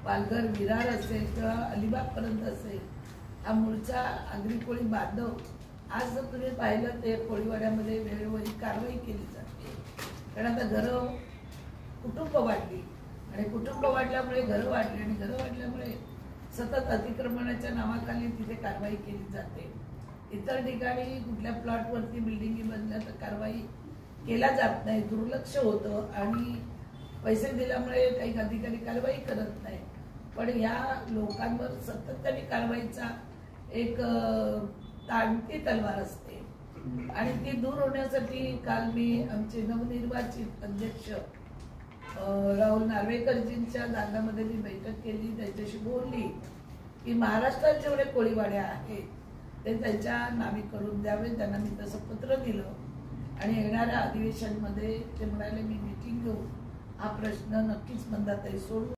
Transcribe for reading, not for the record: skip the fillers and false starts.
पालघर विरार असेल किंवा अलिबागपर्यंत असेल, हा मूळचा आगरी कोळी बांधव आज जर तुम्ही पाहिलं ते कोळीवाड्यामध्ये वेळोवेळी कारवाई केली जाते. कारण आता घरं कुटुंब वाढली आणि कुटुंब वाढल्यामुळे घरं वाढली आणि घरं वाढल्यामुळे सतत अतिक्रमणाच्या नावाखाली तिथे कारवाई केली जाते. इतर ठिकाणी कुठल्या प्लॉटवरती बिल्डिंगी बनल्या तर कारवाई केला जात नाही, दुर्लक्ष होतं आणि पैसे दिल्यामुळे काही अधिकारी कारवाई करत नाही. पण या लोकांवर सातत्याने कारवाईचा एक ताणती तलवार असते आणि ती दूर होण्यासाठी काल मी आमचे नवनिर्वाचित अध्यक्ष राहुल नार्वेकरजींच्या दालनामध्ये मी बैठक केली. त्यांच्याशी बोलली की महाराष्ट्रात जेवढे कोळीवाड्या आहेत ते त्यांच्या नावे करून द्यावे. त्यांना मी तसं पत्र दिलं आणि येणाऱ्या अधिवेशनमध्ये ते म्हणाले मी मीटिंग घेऊ, हा प्रश्न नक्कीच मंदाताई सोडू.